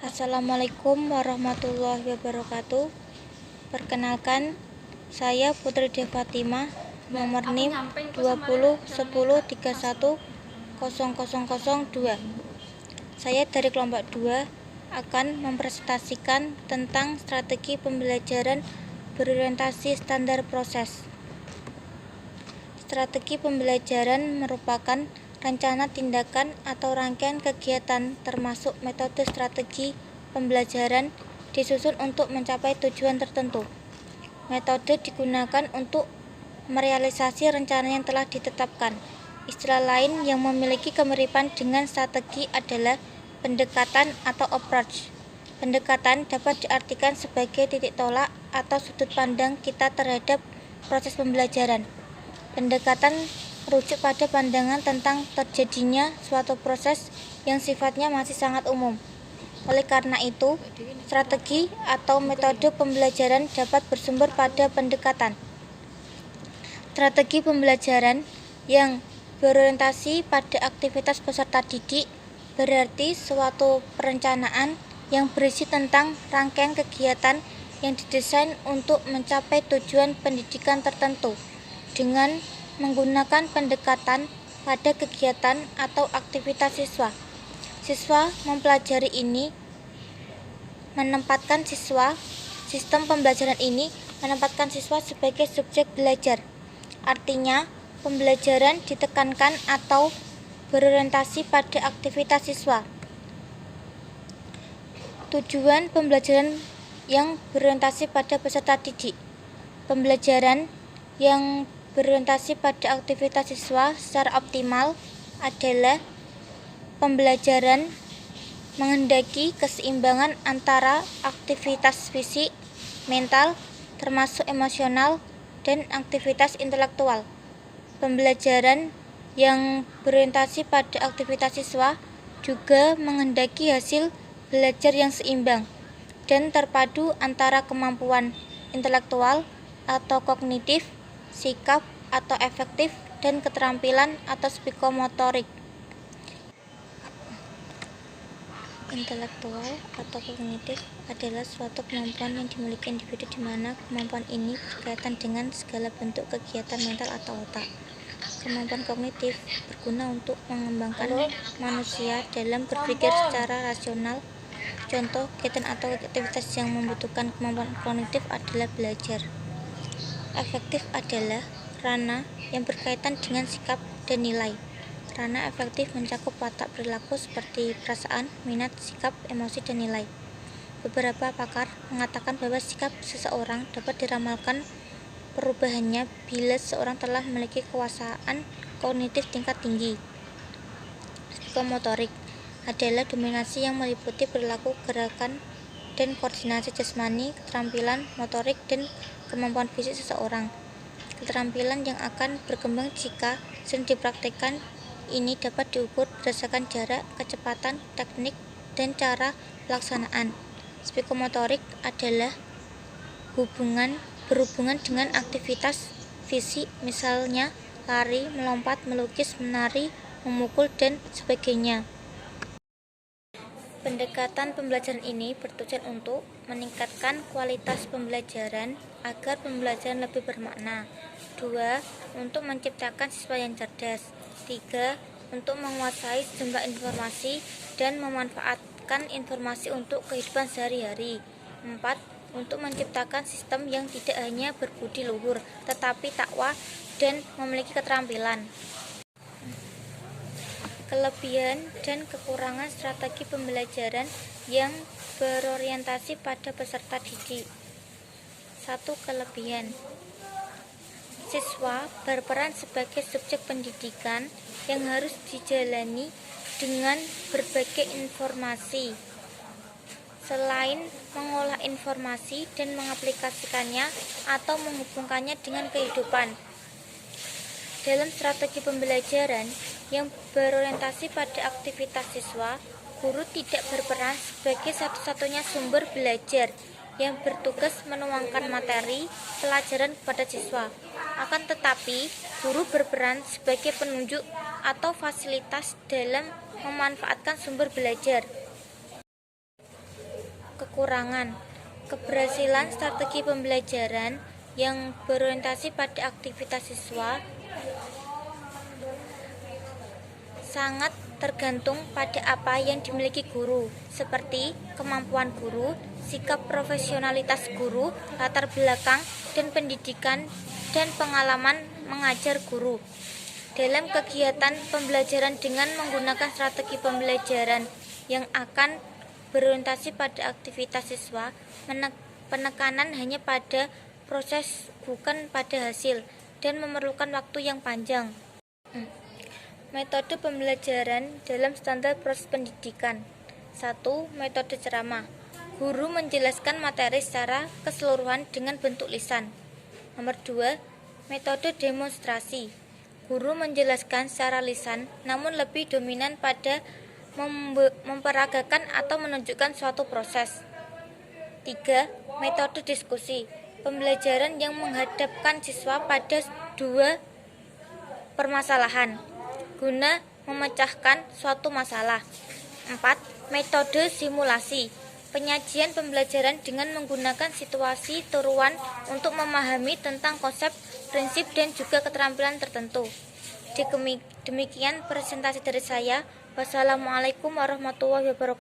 Assalamualaikum warahmatullahi wabarakatuh. Perkenalkan, saya Putri Devatimah, nomor NIM 201031310002. Saya dari kelompok 2 akan mempresentasikan tentang strategi pembelajaran berorientasi standar proses. Strategi pembelajaran merupakan rencana tindakan atau rangkaian kegiatan termasuk metode strategi pembelajaran disusun untuk mencapai tujuan tertentu. Metode digunakan untuk merealisasi rencana yang telah ditetapkan. Istilah lain yang memiliki kemiripan dengan strategi adalah pendekatan atau approach. Pendekatan dapat diartikan sebagai titik tolak atau sudut pandang kita terhadap proses pembelajaran. Pendekatan merujuk pada pandangan tentang terjadinya suatu proses yang sifatnya masih sangat umum. Oleh karena itu, strategi atau metode pembelajaran dapat bersumber pada pendekatan. Strategi pembelajaran yang berorientasi pada aktivitas peserta didik berarti suatu perencanaan yang berisi tentang rangkaian kegiatan yang didesain untuk mencapai tujuan pendidikan tertentu dengan menggunakan pendekatan pada kegiatan atau aktivitas siswa. Siswa mempelajari ini sistem pembelajaran ini menempatkan siswa sebagai subjek belajar. Artinya, pembelajaran ditekankan atau berorientasi pada aktivitas siswa. Tujuan pembelajaran yang berorientasi pada peserta didik. Pembelajaran yang berorientasi pada aktivitas siswa secara optimal adalah pembelajaran menghendaki keseimbangan antara aktivitas fisik, mental, termasuk emosional, dan aktivitas intelektual. Pembelajaran yang berorientasi pada aktivitas siswa juga menghendaki hasil belajar yang seimbang dan terpadu antara kemampuan intelektual atau kognitif, sikap atau efektif, dan keterampilan atau psikomotorik. Intelektual atau kognitif adalah suatu kemampuan yang dimiliki individu di mana kemampuan ini berkaitan dengan segala bentuk kegiatan mental atau otak. Kemampuan kognitif berguna untuk mengembangkan manusia dalam berpikir secara rasional. Contoh kegiatan atau aktivitas yang membutuhkan kemampuan kognitif adalah belajar. Efektif adalah ranah yang berkaitan dengan sikap dan nilai. Ranah efektif mencakup watak perilaku seperti perasaan, minat, sikap, emosi, dan nilai. Beberapa pakar mengatakan bahwa sikap seseorang dapat diramalkan perubahannya bila seseorang telah memiliki kekuasaan kognitif tingkat tinggi. Psikomotorik adalah dominasi yang meliputi perilaku, gerakan, dan koordinasi jasmani, keterampilan motorik, dan kemampuan fisik seseorang. Keterampilan yang akan berkembang jika sering dipraktikkan ini dapat diukur berdasarkan jarak, kecepatan, teknik, dan cara pelaksanaan. Psikomotorik adalah berhubungan dengan aktivitas fisik, misalnya lari, melompat, melukis, menari, memukul, dan sebagainya. Pendekatan pembelajaran ini bertujuan untuk meningkatkan kualitas pembelajaran agar pembelajaran lebih bermakna. 2. Untuk menciptakan siswa yang cerdas. 3. Untuk menguasai sejumlah informasi dan memanfaatkan informasi untuk kehidupan sehari-hari. 4. Untuk menciptakan sistem yang tidak hanya berbudi luhur, tetapi takwa dan memiliki keterampilan. Kelebihan dan kekurangan strategi pembelajaran yang berorientasi pada peserta didik. 1. Kelebihan. Siswa berperan sebagai subjek pendidikan yang harus dijalani dengan berbagai informasi. Selain mengolah informasi dan mengaplikasikannya atau menghubungkannya dengan kehidupan. Dalam strategi pembelajaran yang berorientasi pada aktivitas siswa, guru tidak berperan sebagai satu-satunya sumber belajar yang bertugas menuangkan materi pelajaran kepada siswa. Akan tetapi, guru berperan sebagai penunjuk atau fasilitas dalam memanfaatkan sumber belajar. Kekurangan. Keberhasilan strategi pembelajaran yang berorientasi pada aktivitas siswa sangat tergantung pada apa yang dimiliki guru, seperti kemampuan guru, sikap profesionalitas guru, latar belakang dan pendidikan, dan pengalaman mengajar guru. Dalam kegiatan pembelajaran dengan menggunakan strategi pembelajaran yang akan berorientasi pada aktivitas siswa, penekanan hanya pada proses bukan pada hasil, dan memerlukan waktu yang panjang. Metode pembelajaran dalam standar proses pendidikan. 1. Metode ceramah. Guru menjelaskan materi secara keseluruhan dengan bentuk lisan. Nomor 2. Metode demonstrasi. Guru menjelaskan secara lisan, namun lebih dominan pada memperagakan atau menunjukkan suatu proses. 3. Metode diskusi. Pembelajaran yang menghadapkan siswa pada dua permasalahan guna memecahkan suatu masalah. 4. Metode simulasi. Penyajian pembelajaran dengan menggunakan situasi tiruan untuk memahami tentang konsep, prinsip, dan juga keterampilan tertentu. Demikian presentasi dari saya. Wassalamualaikum warahmatullahi wabarakatuh.